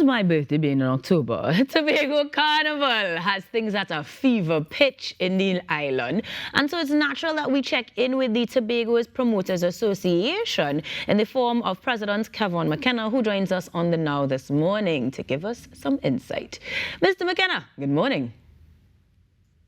my birthday being in October, Tobago Carnival has things at a fever pitch in the island. And so it's natural that we check in with the Tobago Promoters Association in the form of President Kevon McKenna, who joins us on the Now this morning to give us some insight. Mr. McKenna, good morning.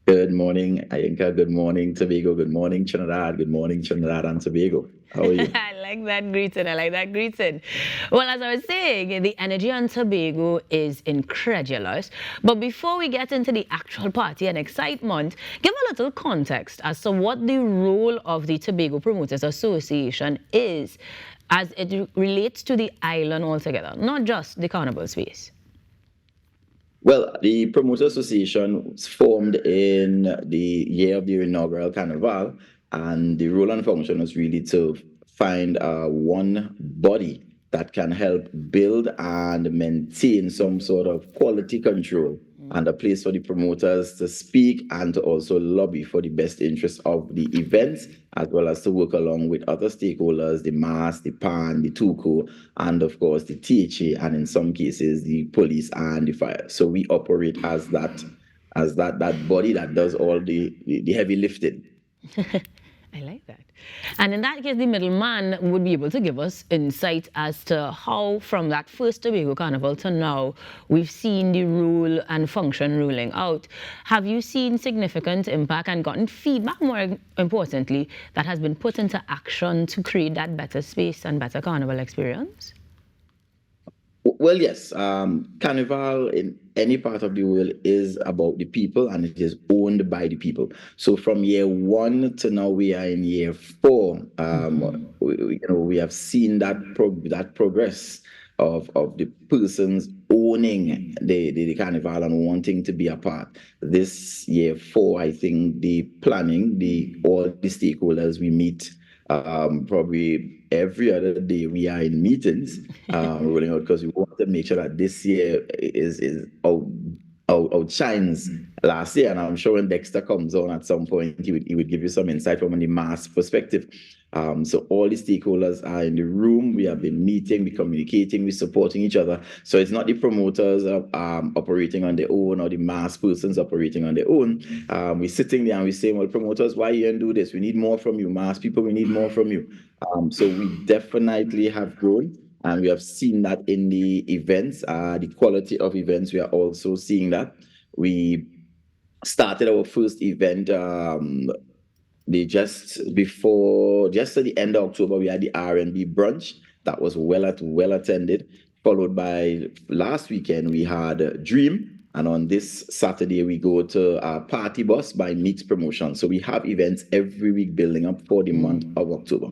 Good morning, Ayinka. Good morning, Tobago. Good morning, Trinidad. Good morning, Trinidad and Tobago. How are you? I like that greeting. I like that greeting. Well, as I was saying, the energy on Tobago is incredulous. But before we get into the actual party and excitement, give a little context as to what the role of the Tobago Promoters Association is as it relates to the island altogether, not just the carnival space. Well, the Promoters Association was formed in the year of the inaugural Carnival, and the role and function was really to find one body that can help build and maintain some sort of quality control and a place for the promoters to speak and to also lobby for the best interests of the events, as well as to work along with other stakeholders, the MAS, the PAN, the TUCO, and of course the THA, and in some cases the police and the fire. So we operate as that body that does all the heavy lifting. I like that. And in that case, the middleman would be able to give us insight as to how, from that first Tobago Carnival to now, we've seen the rule and function ruling out. Have you seen significant impact and gotten feedback, more importantly, that has been put into action to create that better space and better carnival experience? Well, yes. Carnival in any part of the world is about the people, and it is owned by the people. So from year one to now, we are in year four. We have seen that progress of the persons owning the carnival and wanting to be a part. This year four, I think the planning, all the stakeholders we meet. Probably every other day we are in meetings rolling out, because we want to make sure that this year outshines last year. And I'm sure when Dexter comes on at some point, he would give you some insight from the MAS perspective. So all the stakeholders are in the room. We have been meeting, we're communicating, we're supporting each other. So it's not the promoters operating on their own or the MAS persons operating on their own. We're sitting there and we're saying, well, promoters, why you don't do this? We need more from you. MAS people, we need more from you. So we definitely have grown. And we have seen that in the events, the quality of events, we are also seeing that. We started our first event just at the end of October. We had the R&B brunch that was well attended, followed by last weekend we had Dream, and on this Saturday we go to Party Bus by Meets Promotion. So we have events every week building up for the month of October.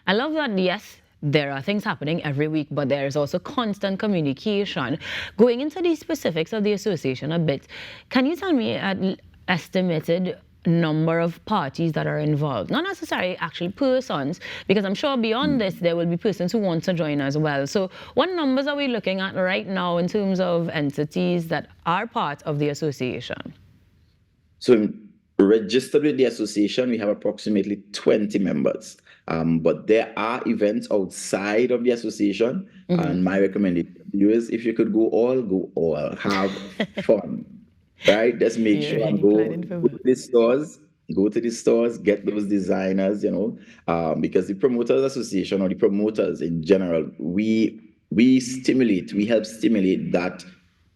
I love that. Yes, there are things happening every week, but there is also constant communication. Going into the specifics of the association a bit, can you tell me an estimated number of parties that are involved? Not necessarily actually persons, because I'm sure beyond this there will be persons who want to join as well. So what numbers are we looking at right now in terms of entities that are part of the association? So registered with the association, we have approximately 20 members. But there are events outside of the association, and my recommendation to you is, if you could go all, have fun. Right? Just make sure and go to the stores, get those designers, because the Promoters Association, or the promoters in general, we help stimulate that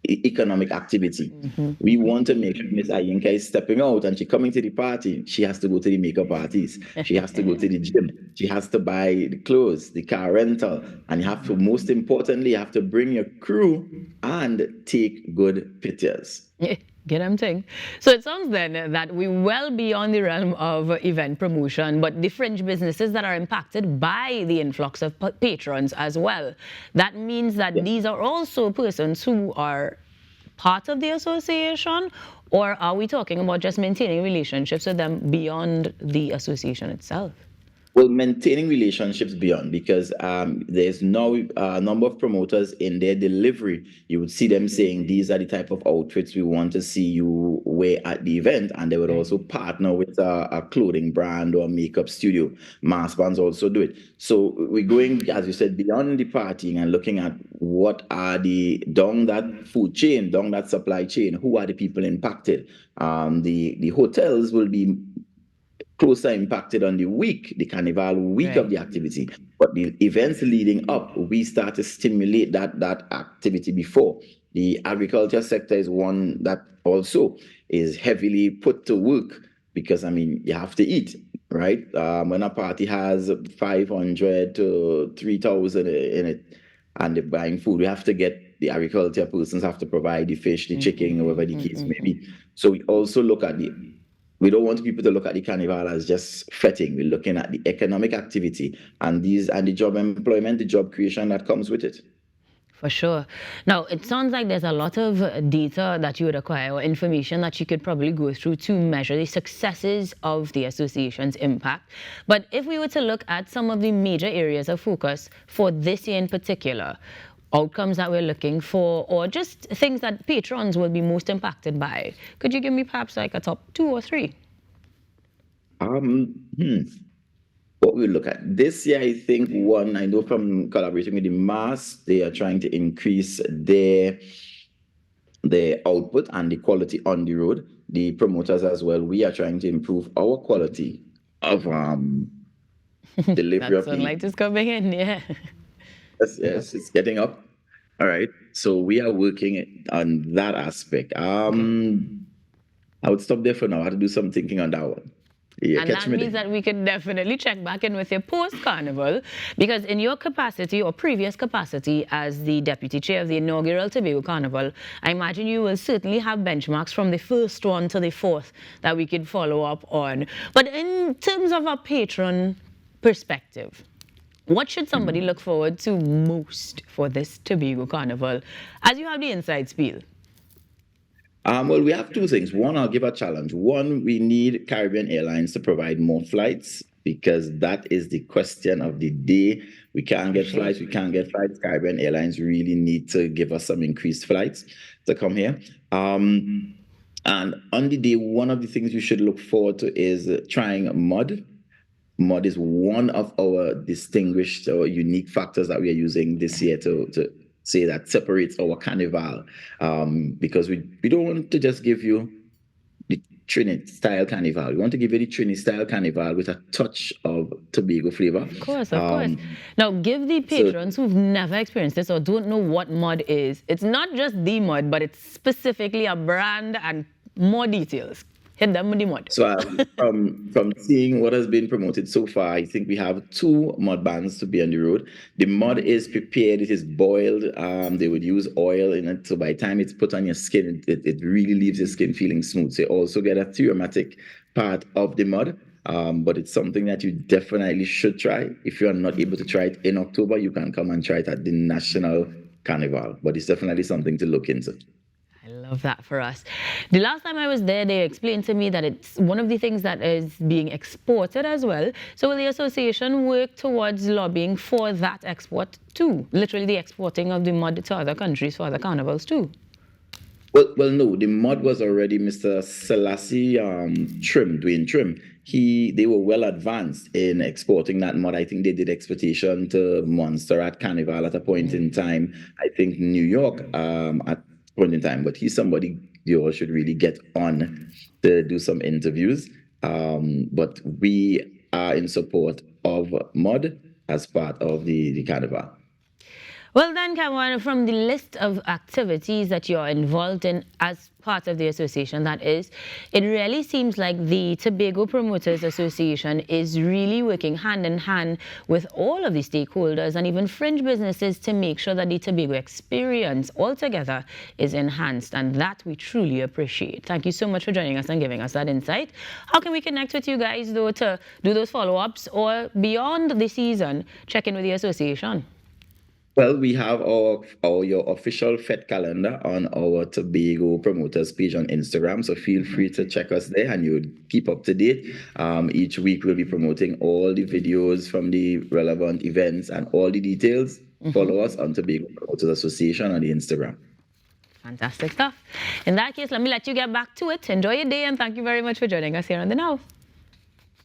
economic activity. We want to make sure Miss Ayinka is stepping out and she's coming to the party. She has to go to the makeup parties. She has to go to the gym. She has to buy the clothes, the car rental, and most importantly, you have to bring your crew and take good pictures. Get them thing. So it sounds then that we're well beyond the realm of event promotion, but the fringe businesses that are impacted by the influx of patrons as well. That means that these are also persons who are part of the association, or are we talking about just maintaining relationships with them beyond the association itself? Well, maintaining relationships beyond, because there's now a number of promoters in their delivery. You would see them saying, these are the type of outfits we want to see you wear at the event. And they would also partner with a clothing brand or a makeup studio. Mass bands also do it. So we're going, as you said, beyond the partying and looking at what are down that food chain, down that supply chain, who are the people impacted? The hotels will be closer impacted on the Carnival week of Right. the activity. But the events leading up, we start to stimulate that activity before. The agriculture sector is one that also is heavily put to work because, I mean, you have to eat, right? When a party has 500 to 3,000 in it and they're buying food, we have to get the agriculture persons have to provide the fish, the chicken, whatever the case may be. So we also look at we don't want people to look at the carnival as just fetting. We're looking at the economic activity and the job employment, the job creation that comes with it. For sure. Now, it sounds like there's a lot of data that you would acquire or information that you could probably go through to measure the successes of the association's impact. But if we were to look at some of the major areas of focus for this year in particular, outcomes that we're looking for, or just things that patrons will be most impacted by, could you give me perhaps like a top 2 or 3? Um, hmm. What we look at this year, I think one, I know from collaborating with the mass, they are trying to increase their output and the quality on the road. The promoters as well, we are trying to improve our quality of delivery That of the sunlight is coming in, yeah. yes, it's getting up. All right. So we are working on that aspect. Okay. I would stop there for now. I have to do some thinking on that one. Yeah, And catch that me means there. that we can definitely check back in with you post-Carnival, because in your capacity or previous capacity as the deputy chair of the inaugural Tobago Carnival, I imagine you will certainly have benchmarks from the first one to the fourth that we could follow up on. But in terms of a patron perspective, what should somebody look forward to most for this Tobago Carnival, as you have the inside spiel? Well, we have two things. One, I'll give a challenge. One, we need Caribbean Airlines to provide more flights because that is the question of the day. We can't For get sure. flights. We can't get flights. Caribbean Airlines really need to give us some increased flights to come here. And on the day, one of the things you should look forward to is trying mud. Mud is one of our distinguished or unique factors that we are using this year to say that separates our carnival. Because we don't want to just give you the Trinity style carnival. We want to give you the Trinity style carnival with a touch of Tobago flavor. Of course, of course. Now, give the So patrons who've never experienced this or don't know what mud is. It's not just the mud, but it's specifically a brand and more details. Hit them with the mud. So from seeing what has been promoted so far, I think we have two mud bands to be on the road. The mud is prepared; it is boiled. They would use oil in it, so by the time it's put on your skin, it really leaves your skin feeling smooth. So you also get a therapeutic part of the mud. But it's something that you definitely should try. If you are not able to try it in October, you can come and try it at the National Carnival. But it's definitely something to look into. I love that for us. The last time I was there, they explained to me that it's one of the things that is being exported as well. So will the association work towards lobbying for that export too? Literally the exporting of the mud to other countries for other carnivals too? Well, no. The mud was already Mr. Selassie Dwayne Trim. They were well advanced in exporting that mud. I think they did exportation to Monster at Carnival at a point in time. I think New York at a point in time. But he's somebody you all should really get on to do some interviews. But we are in support of mud as part of the Carnival. Well then, Kevon, from the list of activities that you're involved in as part of the association, that is, it really seems like the Tobago Promoters Association is really working hand in hand with all of the stakeholders and even fringe businesses to make sure that the Tobago experience altogether is enhanced, and that we truly appreciate. Thank you so much for joining us and giving us that insight. How can we connect with you guys, though, to do those follow-ups or beyond the season, check in with the association? Well, we have your official Fed calendar on our Tobago Promoters page on Instagram. So feel free to check us there and you'll keep up to date. Each week we'll be promoting all the videos from the relevant events and all the details. Follow us on Tobago Promoters Association on the Instagram. Fantastic stuff. In that case, let me let you get back to it. Enjoy your day and thank you very much for joining us here on The Now.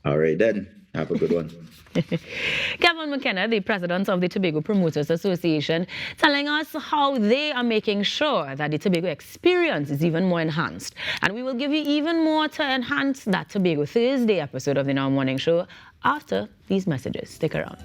All right then. Have a good one. Kevon McKenna, the president of the Tobago Promoters Association, telling us how they are making sure that the Tobago experience is even more enhanced. And we will give you even more to enhance that Tobago Thursday episode of the Now Morning Show after these messages. Stick around.